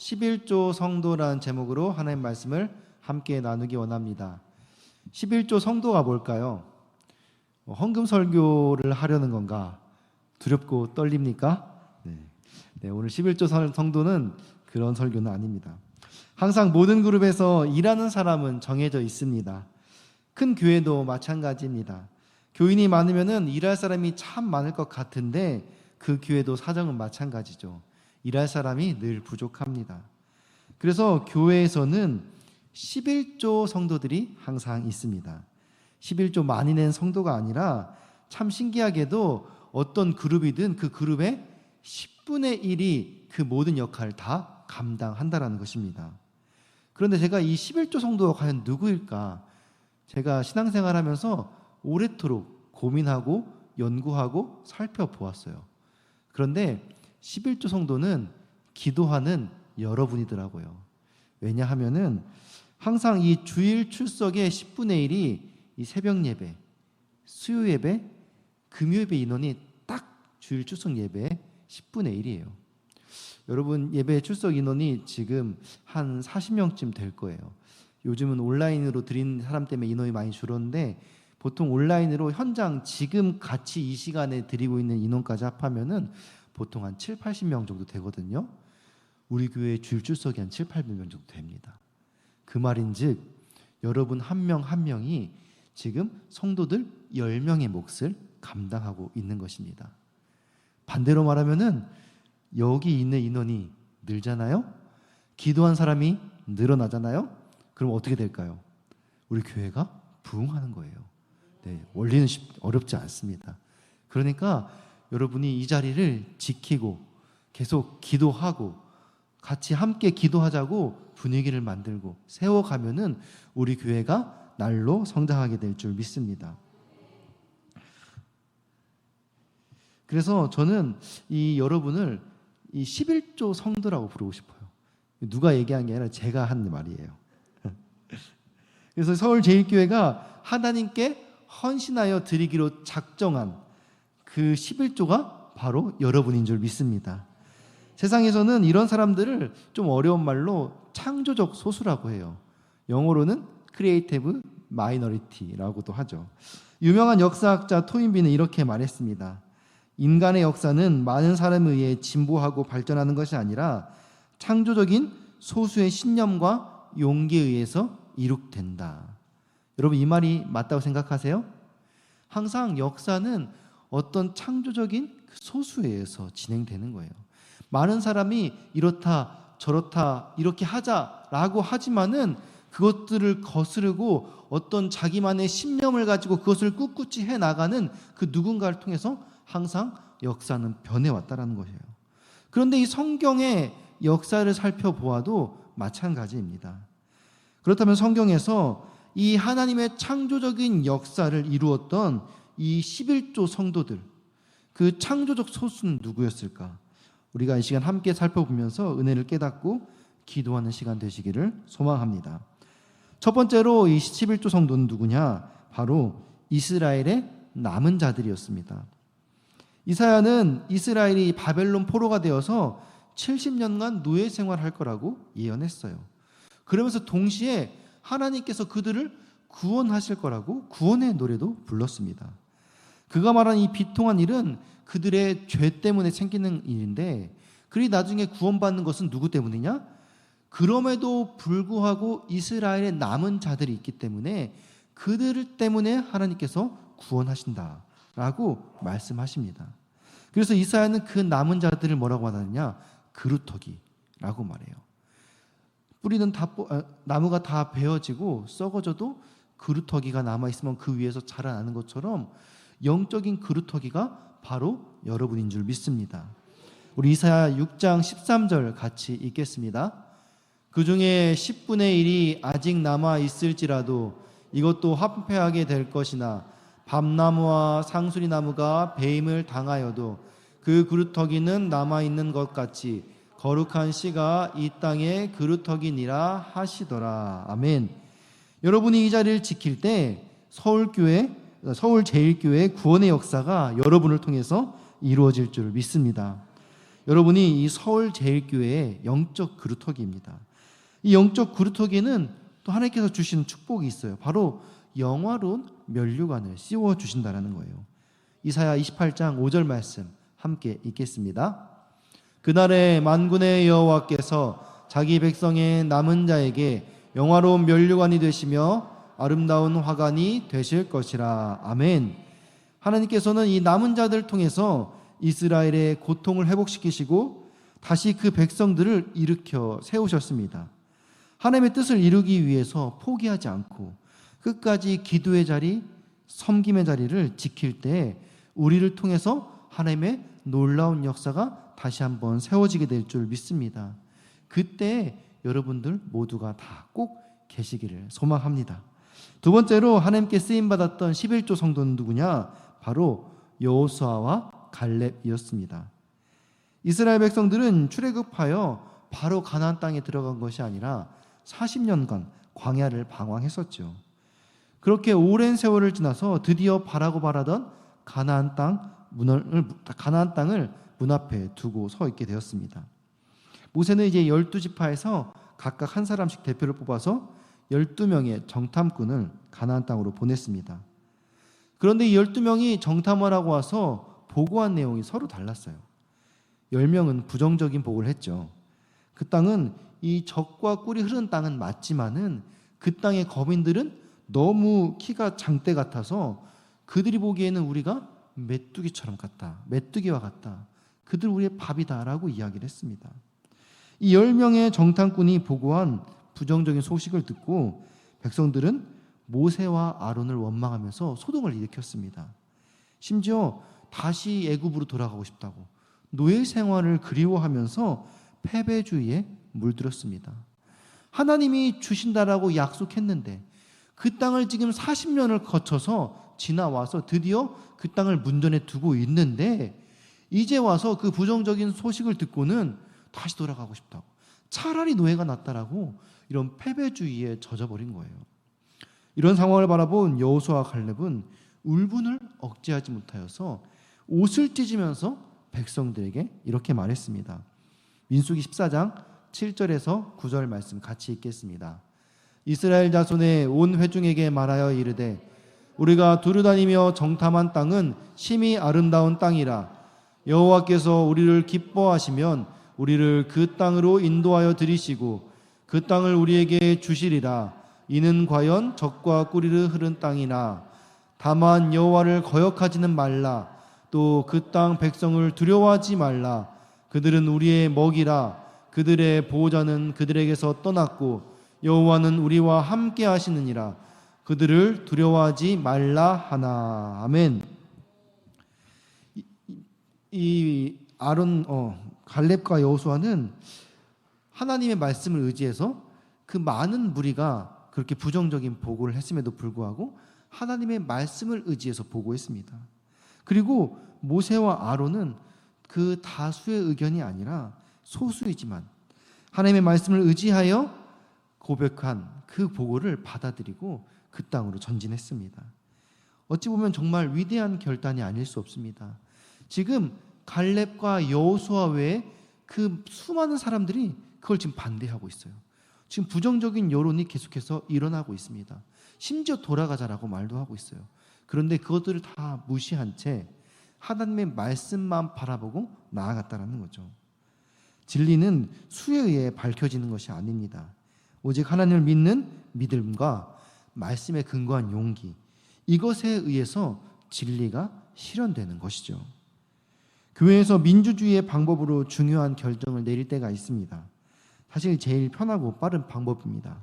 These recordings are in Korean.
11조 성도라는 제목으로 하나님 말씀을 함께 나누기 원합니다. 11조 성도가 뭘까요? 헌금 설교를 하려는 건가? 두렵고 떨립니까? 네, 오늘 11조 성도는 그런 설교는 아닙니다. 항상 모든 그룹에서 일하는 사람은 정해져 있습니다. 큰 교회도 마찬가지입니다. 교인이 많으면 일할 사람이 참 많을 것 같은데 그 교회도 사정은 마찬가지죠. 일할 사람이 늘 부족합니다. 그래서 교회에서는 11조 성도들이 항상 있습니다. 11조 많이 낸 성도가 아니라 참 신기하게도 어떤 그룹이든 그 그룹의 10분의 1이 그 모든 역할을 다 감당한다라는 것입니다. 그런데 제가 이 11조 성도가 과연 누구일까? 제가 신앙생활하면서 오래도록 고민하고 연구하고 살펴보았어요. 그런데 11조 성도는 기도하는 여러분이더라고요. 왜냐하면은 항상 이 주일 출석의 10분의 1이 이 새벽 예배, 수요 예배, 금요 예배 인원이 딱 주일 출석 예배의 10분의 1이에요. 여러분 예배 출석 인원이 지금 한 40명쯤 될 거예요. 요즘은 온라인으로 드린 사람 때문에 인원이 많이 줄었는데 보통 온라인으로 현장 지금 같이 이 시간에 드리고 있는 인원까지 합하면은 보통 한 7, 80명 정도 되거든요. 우리 교회 주일 출석이 한 7, 800명 정도 됩니다. 그 말인즉 여러분 한 명 한 명이 지금 성도들 10명의 몫을 감당하고 있는 것입니다. 반대로 말하면은 여기 있는 인원이 늘잖아요. 기도한 사람이 늘어나잖아요. 그럼 어떻게 될까요? 우리 교회가 부흥하는 거예요. 네, 원리는 어렵지 않습니다. 그러니까 여러분이 이 자리를 지키고 계속 기도하고 같이 함께 기도하자고 분위기를 만들고 세워가면은 우리 교회가 날로 성장하게 될 줄 믿습니다. 그래서 저는 이 여러분을 이 11조 성도라고 부르고 싶어요. 누가 얘기한 게 아니라 제가 한 말이에요. 그래서 서울제일교회가 하나님께 헌신하여 드리기로 작정한 그 11조가 바로 여러분인 줄 믿습니다. 세상에서는 이런 사람들을 좀 어려운 말로 창조적 소수라고 해요. 영어로는 Creative Minority라고도 하죠. 유명한 역사학자 토인비는 이렇게 말했습니다. 인간의 역사는 많은 사람에 의해 진보하고 발전하는 것이 아니라 창조적인 소수의 신념과 용기에 의해서 이룩된다. 여러분 이 말이 맞다고 생각하세요? 항상 역사는 어떤 창조적인 소수에 의해서 진행되는 거예요. 많은 사람이 이렇다 저렇다 이렇게 하자라고 하지만은 그것들을 거스르고 어떤 자기만의 신념을 가지고 그것을 꿋꿋이 해나가는 그 누군가를 통해서 항상 역사는 변해왔다라는 것이에요. 그런데 이 성경의 역사를 살펴보아도 마찬가지입니다. 그렇다면 성경에서 이 하나님의 창조적인 역사를 이루었던 이 11조 성도들, 그 창조적 소수는 누구였을까? 우리가 이 시간 함께 살펴보면서 은혜를 깨닫고 기도하는 시간 되시기를 소망합니다. 첫 번째로 이 11조 성도는 누구냐? 바로 이스라엘의 남은 자들이었습니다. 이사야는 이스라엘이 바벨론 포로가 되어서 70년간 노예 생활할 거라고 예언했어요. 그러면서 동시에 하나님께서 그들을 구원하실 거라고 구원의 노래도 불렀습니다. 그가 말한 이 비통한 일은 그들의 죄 때문에 생기는 일인데 그리 나중에 구원받는 것은 누구 때문이냐? 그럼에도 불구하고 이스라엘의 남은 자들이 있기 때문에 그들 때문에 하나님께서 구원하신다라고 말씀하십니다. 그래서 이사야는 그 남은 자들을 뭐라고 하느냐? 그루터기라고 말해요. 뿌리는 나무가 다 베어지고 썩어져도 그루터기가 남아있으면 그 위에서 자라나는 것처럼 영적인 그루터기가 바로 여러분인 줄 믿습니다. 우리 이사야 6장 13절 같이 읽겠습니다. 그 중에 10분의 1이 아직 남아있을지라도 이것도 화폐하게 될 것이나 밤나무와 상수리나무가 배임을 당하여도 그 그루터기는 남아있는 것 같이 거룩한 씨가 이 땅의 그루터기니라 하시더라. 아멘. 여러분이 이 자리를 지킬 때 서울제일교회 구원의 역사가 여러분을 통해서 이루어질 줄 믿습니다. 여러분이 이 서울제일교회의 영적 그루터기입니다. 이 영적 그루터기에는 또 하나님께서 주신 축복이 있어요. 바로 영화로운 면류관을 씌워 주신다라는 거예요. 이사야 28장 5절 말씀 함께 읽겠습니다. 그날에 만군의 여호와께서 자기 백성의 남은 자에게 영화로운 면류관이 되시며 아름다운 화관이 되실 것이라. 아멘. 하나님께서는 이 남은 자들을 통해서 이스라엘의 고통을 회복시키시고 다시 그 백성들을 일으켜 세우셨습니다. 하나님의 뜻을 이루기 위해서 포기하지 않고 끝까지 기도의 자리, 섬김의 자리를 지킬 때 우리를 통해서 하나님의 놀라운 역사가 다시 한번 세워지게 될 줄 믿습니다. 그때 여러분들 모두가 다 꼭 계시기를 소망합니다. 두 번째로 하나님께 쓰임받았던 11조 성도는 누구냐? 바로 여호수아와 갈렙이었습니다. 이스라엘 백성들은 출애굽하여 바로 가나안 땅에 들어간 것이 아니라 40년간 광야를 방황했었죠. 그렇게 오랜 세월을 지나서 드디어 바라고 바라던 가나안 땅을 문 앞에 두고 서 있게 되었습니다. 모세는 이제 12지파에서 각각 한 사람씩 대표를 뽑아서 12명의 정탐꾼을 가나안 땅으로 보냈습니다. 그런데 이 12명이 정탐을 하고 와서 보고한 내용이 서로 달랐어요. 10명은 부정적인 보고를 했죠. 그 땅은 이 젖과 꿀이 흐르는 땅은 맞지만은 그 땅의 거민들은 너무 키가 장대 같아서 그들이 보기에는 우리가 메뚜기처럼 같다. 메뚜기와 같다. 그들 우리의 밥이다라고 이야기를 했습니다. 이 10명의 정탐꾼이 보고한 부정적인 소식을 듣고 백성들은 모세와 아론을 원망하면서 소동을 일으켰습니다. 심지어 다시 애굽으로 돌아가고 싶다고 노예 생활을 그리워하면서 패배주의에 물들었습니다. 하나님이 주신다라고 약속했는데 그 땅을 지금 40년을 거쳐서 지나와서 드디어 그 땅을 문전에 두고 있는데 이제 와서 그 부정적인 소식을 듣고는 다시 돌아가고 싶다고 차라리 노예가 낫다라고 이런 패배주의에 젖어버린 거예요. 이런 상황을 바라본 여호수아와 갈렙은 울분을 억제하지 못하여서 옷을 찢으면서 백성들에게 이렇게 말했습니다. 민수기 14장 7절에서 9절 말씀 같이 읽겠습니다. 이스라엘 자손의 온 회중에게 말하여 이르되 우리가 두루다니며 정탐한 땅은 심히 아름다운 땅이라. 여호와께서 우리를 기뻐하시면 우리를 그 땅으로 인도하여 들이시고 그 땅을 우리에게 주시리라. 이는 과연 젖과 꿀이 흐른 땅이나. 다만 여호와를 거역하지는 말라. 또 그 땅 백성을 두려워하지 말라. 그들은 우리의 먹이라. 그들의 보호자는 그들에게서 떠났고 여호와는 우리와 함께 하시느니라. 그들을 두려워하지 말라 하나. 아멘. 이 갈렙과 여호수아는 하나님의 말씀을 의지해서 그 많은 무리가 그렇게 부정적인 보고를 했음에도 불구하고 하나님의 말씀을 의지해서 보고했습니다. 그리고 모세와 아론은 그 다수의 의견이 아니라 소수이지만 하나님의 말씀을 의지하여 고백한 그 보고를 받아들이고 그 땅으로 전진했습니다. 어찌 보면 정말 위대한 결단이 아닐 수 없습니다. 지금 갈렙과 여호수아 외에 그 수많은 사람들이 그걸 지금 반대하고 있어요. 지금 부정적인 여론이 계속해서 일어나고 있습니다. 심지어 돌아가자라고 말도 하고 있어요. 그런데 그것들을 다 무시한 채 하나님의 말씀만 바라보고 나아갔다는 거죠. 진리는 수에 의해 밝혀지는 것이 아닙니다. 오직 하나님을 믿는 믿음과 말씀에 근거한 용기, 이것에 의해서 진리가 실현되는 것이죠. 교회에서 민주주의의 방법으로 중요한 결정을 내릴 때가 있습니다. 사실 제일 편하고 빠른 방법입니다.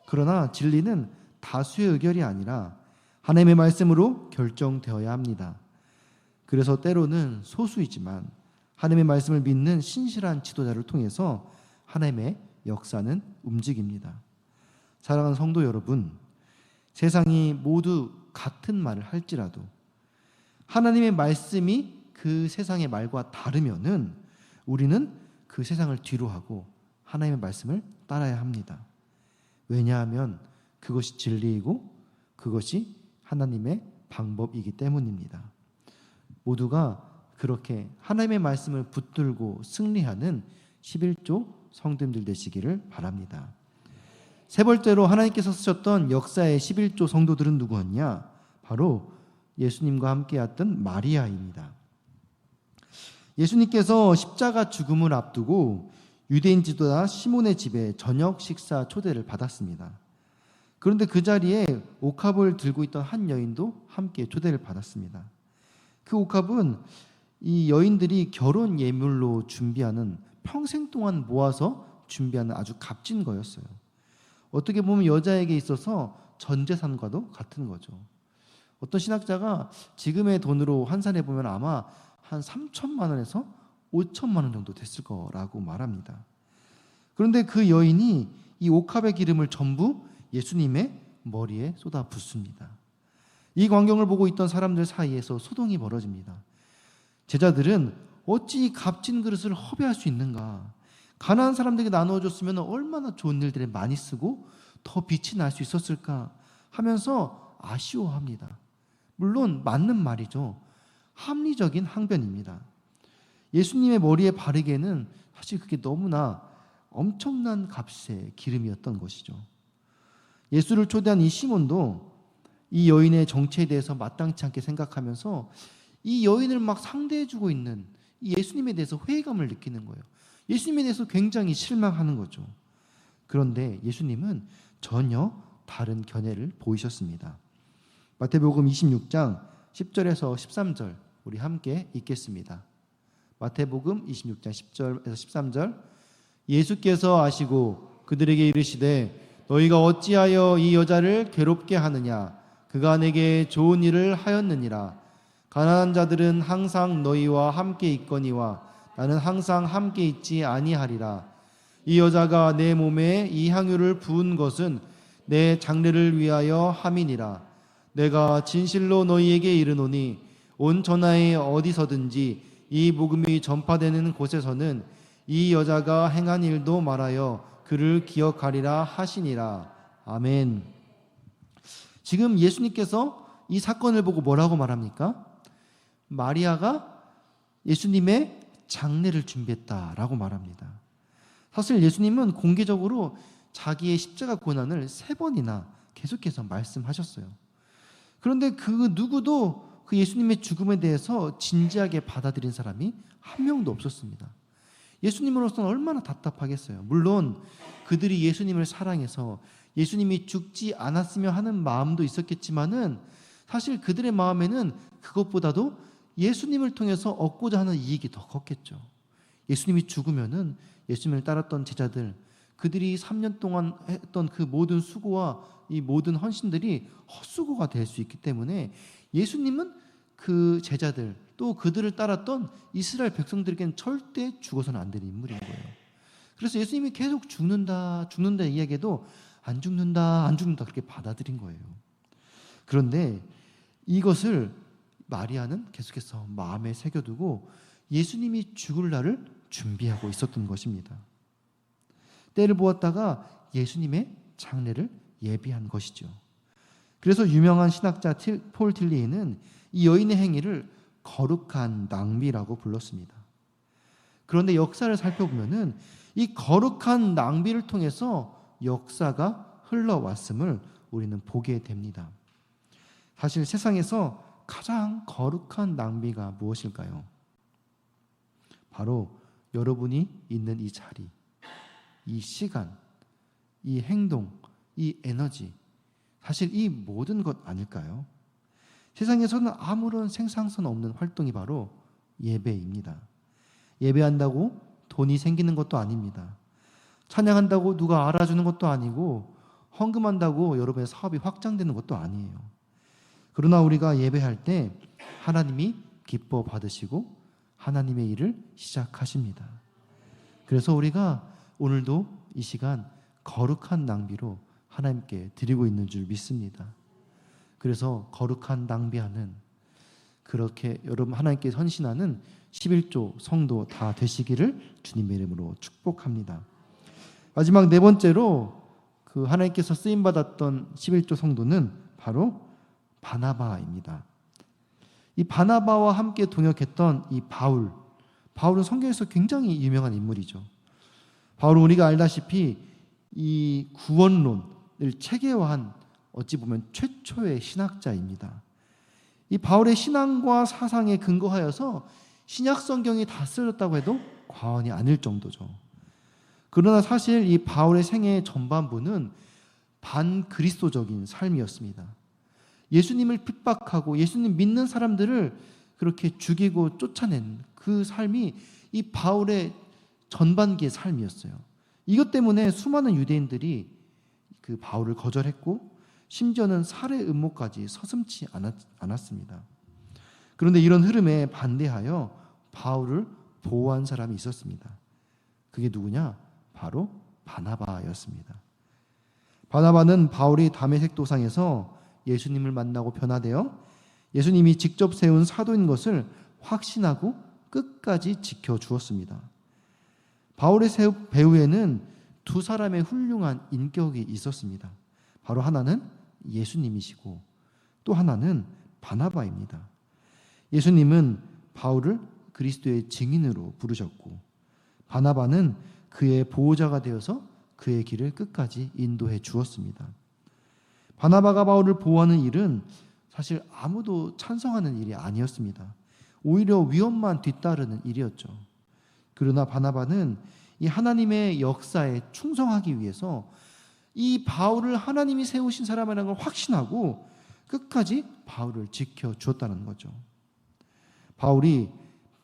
그러나 진리는 다수의 의견이 아니라 하나님의 말씀으로 결정되어야 합니다. 그래서 때로는 소수이지만 하나님의 말씀을 믿는 신실한 지도자를 통해서 하나님의 역사는 움직입니다. 사랑하는 성도 여러분, 세상이 모두 같은 말을 할지라도 하나님의 말씀이 그 세상의 말과 다르면은 우리는 그 세상을 뒤로하고 하나님의 말씀을 따라야 합니다. 왜냐하면 그것이 진리이고 그것이 하나님의 방법이기 때문입니다. 모두가 그렇게 하나님의 말씀을 붙들고 승리하는 11조 성도님들 되시기를 바랍니다. 세 번째로 하나님께서 쓰셨던 역사의 11조 성도들은 누구였냐? 바로 예수님과 함께했던 마리아입니다. 예수님께서 십자가 죽음을 앞두고 유대인 지도자 시몬의 집에 저녁 식사 초대를 받았습니다. 그런데 그 자리에 옥합을 들고 있던 한 여인도 함께 초대를 받았습니다. 그 옥합은 이 여인들이 결혼 예물로 준비하는, 평생 동안 모아서 준비하는 아주 값진 거였어요. 어떻게 보면 여자에게 있어서 전 재산과도 같은 거죠. 어떤 신학자가 지금의 돈으로 환산해 보면 아마 한 3천만 원에서 5천만 원 정도 됐을 거라고 말합니다. 그런데 그 여인이 이 옥합의 기름을 전부 예수님의 머리에 쏟아 붓습니다. 이 광경을 보고 있던 사람들 사이에서 소동이 벌어집니다. 제자들은 어찌 값진 그릇을 허비할 수 있는가? 가난한 사람들에게 나누어줬으면 얼마나 좋은 일들에 많이 쓰고 더 빛이 날 수 있었을까 하면서 아쉬워합니다. 물론 맞는 말이죠. 합리적인 항변입니다. 예수님의 머리에 바르기에는 사실 그게 너무나 엄청난 값의 기름이었던 것이죠. 예수를 초대한 이 시몬도 이 여인의 정체에 대해서 마땅치 않게 생각하면서 이 여인을 막 상대해주고 있는 이 예수님에 대해서 회의감을 느끼는 거예요. 예수님에 대해서 굉장히 실망하는 거죠. 그런데 예수님은 전혀 다른 견해를 보이셨습니다. 마태복음 26장 10절에서 13절 우리 함께 읽겠습니다. 마태복음 26장 10절에서 13절. 예수께서 아시고 그들에게 이르시되 너희가 어찌하여 이 여자를 괴롭게 하느냐? 그가 내게 좋은 일을 하였느니라. 가난한 자들은 항상 너희와 함께 있거니와 나는 항상 함께 있지 아니하리라. 이 여자가 내 몸에 이 향유를 부은 것은 내 장례를 위하여 함이니라. 내가 진실로 너희에게 이르노니 온 천하에 어디서든지 이 복음이 전파되는 곳에서는 이 여자가 행한 일도 말하여 그를 기억하리라 하시니라. 아멘. 지금 예수님께서 이 사건을 보고 뭐라고 말합니까? 마리아가 예수님의 장례를 준비했다라고 말합니다. 사실 예수님은 공개적으로 자기의 십자가 고난을 3번이나 계속해서 말씀하셨어요. 그런데 그 누구도 그 예수님의 죽음에 대해서 진지하게 받아들인 사람이 한 명도 없었습니다. 예수님으로서는 얼마나 답답하겠어요. 물론 그들이 예수님을 사랑해서 예수님이 죽지 않았으면 하는 마음도 있었겠지만은 사실 그들의 마음에는 그것보다도 예수님을 통해서 얻고자 하는 이익이 더 컸겠죠. 예수님이 죽으면은 예수님을 따랐던 제자들, 그들이 3년 동안 했던 그 모든 수고와 이 모든 헌신들이 헛수고가 될 수 있기 때문에 예수님은 그 제자들 또 그들을 따랐던 이스라엘 백성들에게는 절대 죽어서는 안 되는 인물인 거예요. 그래서 예수님이 계속 죽는다 이야기해도 안 죽는다 그렇게 받아들인 거예요. 그런데 이것을 마리아는 계속해서 마음에 새겨두고 예수님이 죽을 날을 준비하고 있었던 것입니다. 때를 보았다가 예수님의 장례를 예비한 것이죠. 그래서 유명한 신학자 폴 틸리히는 이 여인의 행위를 거룩한 낭비라고 불렀습니다. 그런데 역사를 살펴보면은 이 거룩한 낭비를 통해서 역사가 흘러왔음을 우리는 보게 됩니다. 사실 세상에서 가장 거룩한 낭비가 무엇일까요? 바로 여러분이 있는 이 자리, 이 시간, 이 행동, 이 에너지, 사실 이 모든 것 아닐까요? 세상에서는 아무런 생산성 없는 활동이 바로 예배입니다. 예배한다고 돈이 생기는 것도 아닙니다. 찬양한다고 누가 알아주는 것도 아니고 헌금한다고 여러분의 사업이 확장되는 것도 아니에요. 그러나 우리가 예배할 때 하나님이 기뻐 받으시고 하나님의 일을 시작하십니다. 그래서 우리가 오늘도 이 시간 거룩한 낭비로 하나님께 드리고 있는 줄 믿습니다. 그래서 거룩한 낭비하는, 그렇게 여러분 하나님께 헌신하는 11조 성도 다 되시기를 주님의 이름으로 축복합니다. 마지막 네 번째로 그 하나님께서 쓰임받았던 11조 성도는 바로 바나바입니다. 이 바나바와 함께 동역했던 이 바울은 성경에서 굉장히 유명한 인물이죠. 바울은 우리가 알다시피 이 구원론을 체계화한 어찌 보면 최초의 신학자입니다. 이 바울의 신앙과 사상에 근거하여서 신약 성경이 다 쓰여졌다고 해도 과언이 아닐 정도죠. 그러나 사실 이 바울의 생애의 전반부는 반그리스도적인 삶이었습니다. 예수님을 핍박하고 예수님 믿는 사람들을 그렇게 죽이고 쫓아낸 그 삶이 이 바울의 전반기의 삶이었어요. 이것 때문에 수많은 유대인들이 그 바울을 거절했고 심지어는 살해 음모까지 서슴지 않았습니다. 그런데 이런 흐름에 반대하여 바울을 보호한 사람이 있었습니다. 그게 누구냐? 바로 바나바였습니다. 바나바는 바울이 다메섹 도상에서 예수님을 만나고 변화되어 예수님이 직접 세운 사도인 것을 확신하고 끝까지 지켜주었습니다. 바울의 배후에는 두 사람의 훌륭한 인격이 있었습니다. 바로 하나는 예수님이시고 또 하나는 바나바입니다. 예수님은 바울을 그리스도의 증인으로 부르셨고 바나바는 그의 보호자가 되어서 그의 길을 끝까지 인도해 주었습니다. 바나바가 바울을 보호하는 일은 사실 아무도 찬성하는 일이 아니었습니다. 오히려 위험만 뒤따르는 일이었죠. 그러나 바나바는 이 하나님의 역사에 충성하기 위해서 이 바울을 하나님이 세우신 사람이라는 걸 확신하고 끝까지 바울을 지켜주었다는 거죠. 바울이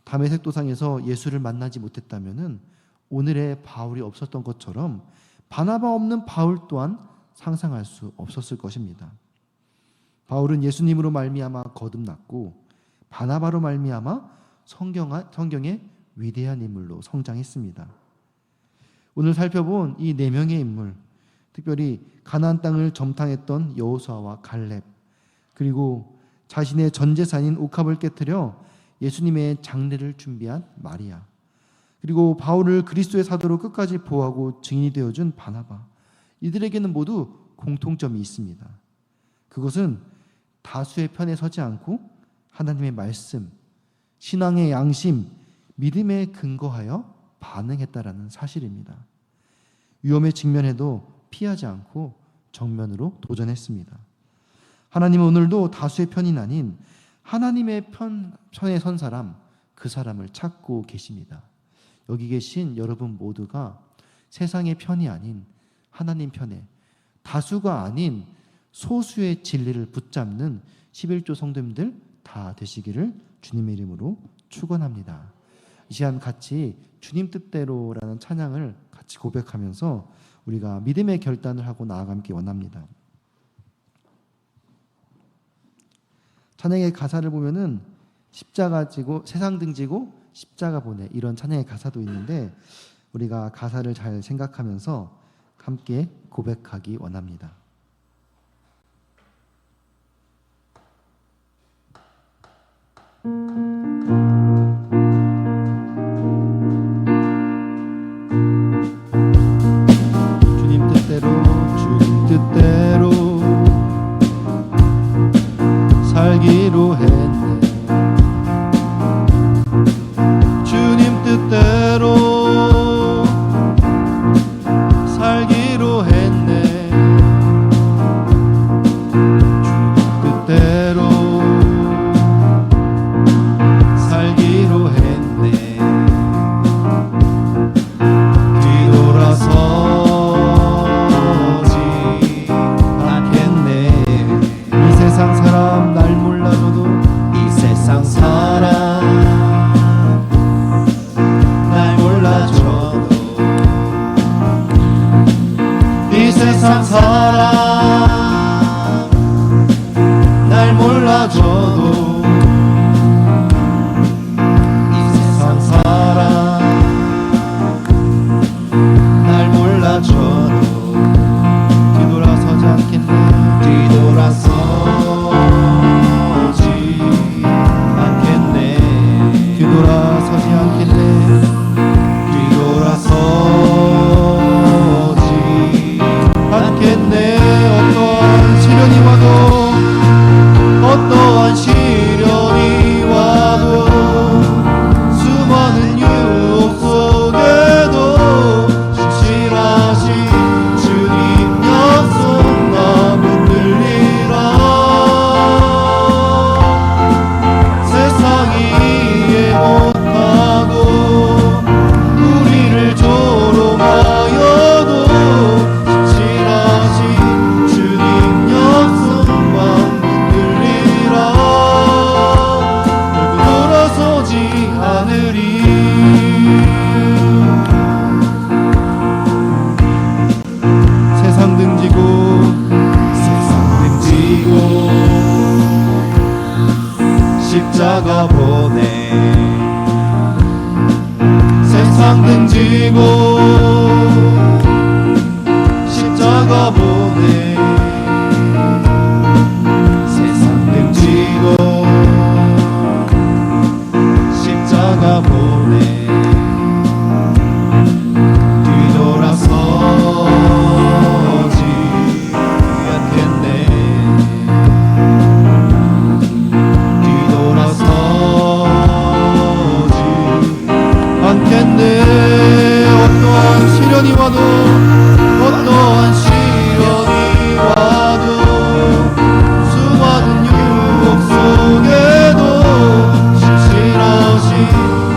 다메섹 도상에서 예수를 만나지 못했다면 오늘의 바울이 없었던 것처럼 바나바 없는 바울 또한 상상할 수 없었을 것입니다. 바울은 예수님으로 말미암아 거듭났고 바나바로 말미암아 성경의 위대한 인물로 성장했습니다. 오늘 살펴본 이 네 명의 인물, 특별히 가나안 땅을 점탕했던 여호수아와 갈렙, 그리고 자신의 전 재산인 옥합을 깨뜨려 예수님의 장례를 준비한 마리아, 그리고 바울을 그리스도의 사도로 끝까지 보호하고 증인이 되어준 바나바, 이들에게는 모두 공통점이 있습니다. 그것은 다수의 편에 서지 않고 하나님의 말씀, 신앙의 양심, 믿음에 근거하여 반응했다라는 사실입니다. 위험에 직면해도 피하지 않고 정면으로 도전했습니다. 하나님은 오늘도 다수의 편이 아닌 하나님의 편에 선 사람, 그 사람을 찾고 계십니다. 여기 계신 여러분 모두가 세상의 편이 아닌 하나님 편에, 다수가 아닌 소수의 진리를 붙잡는 11조 성도님들 다 되시기를 주님의 이름으로 축원합니다. 이 시간 같이 주님 뜻대로라는 찬양을 같이 고백하면서 우리가 믿음의 결단을 하고 나아가기 원합니다. 찬양의 가사를 보면은 십자가 지고 세상 등지고 십자가 보내, 이런 찬양의 가사도 있는데 우리가 가사를 잘 생각하면서 함께 고백하기 원합니다. 주님 뜻대로 살기로 했네. 주님 뜻대로 살기로 했네. 주님 뜻대로 살기로 했네. 뒤돌아서지 않겠네. 이 세상 사람 날 몰라줘도, 이 세상 사람 날 몰라줘도, 이 세상 사람 날 몰라줘도, 이 세상 사람 날 몰라줘도 뒤돌아서지 않겠네. 뒤돌아서지 않겠네. 뒤돌아서지 않겠네. 뒤돌아서지 않겠네. 어떠한 시련이 와도, 어떠한 시련이 지고 십자가 보내 세상 등지고 십자가 보내 뒤돌아서지 않겠네 뒤돌아서지 않겠네 어떠한 시련이 와도 어떠한 시련이 와도 수많은 유혹 속에도 신실하신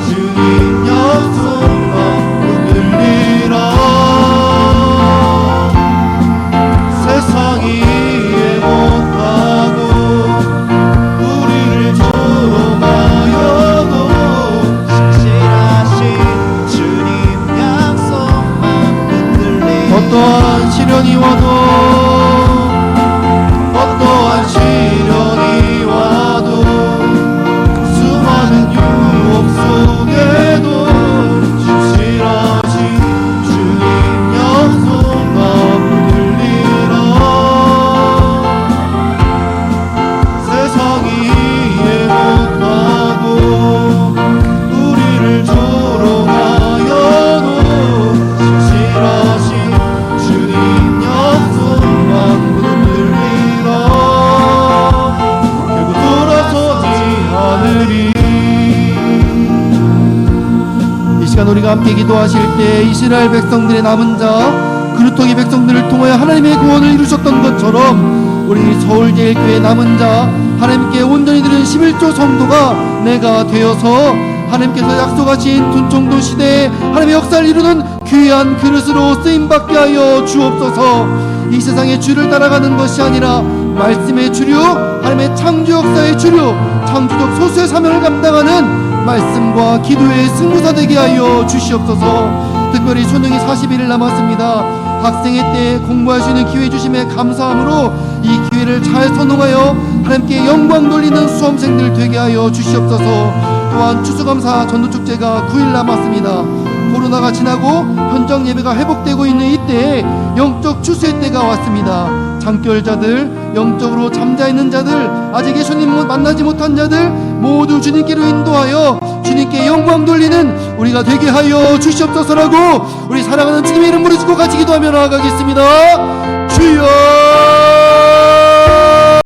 주님 약속만 흔들리라 세상이 이해 못하고 우리를 조롱하여도 신실하신 주님 약속만 흔들리라 어떠한 시련이 와도 어떠한 시련이 와도 수많은 유혹 속에도 신실하신 주님 약속만 흔들리라 세상이 이해 못하고 우리를 조롱하여도 신실하신 주님 약속만 흔들리라 결국 돌아서지 않으리 이 시간 우리가 함께 기도하실 때 이스라엘 백성들의 남은 자 그루터기 백성들을 통하여 하나님의 구원을 이루셨던 것처럼 우리 서울제일교회 남은 자 하나님께 온전히 드린 11조 성도가 내가 되어서 하나님께서 약속하신 둔총도 시대에 하나님의 역사를 이루는 귀한 그릇으로 쓰임받게 하여 주옵소서. 이 세상의 주를 따라가는 것이 아니라 말씀의 주류 하나님의 창조 역사의 주류 창조적 소수의 사명을 감당하는 말씀과 기도의 승무사 되게 하여 주시옵소서. 특별히 수능이 40일을 남았습니다. 학생의 때 공부할 수 있는 기회 주심에 감사함으로 이 기회를 잘 선용하여 하나님께 영광 돌리는 수험생들 되게 하여 주시옵소서. 또한 추수감사 전도축제가 9일 남았습니다. 코로나가 지나고 현장 예배가 회복되고 있는 이때에 영적 추수의 때가 왔습니다. 장결자들, 영적으로 잠자있는 자들, 아직 예수님을 만나지 못한 자들 모두 주님께로 인도하여 주님께 영광 돌리는 우리가 되게 하여 주시옵소서라고 우리 사랑하는 주님의 이름 부르시고 같이 기도하며 나아가겠습니다. 주여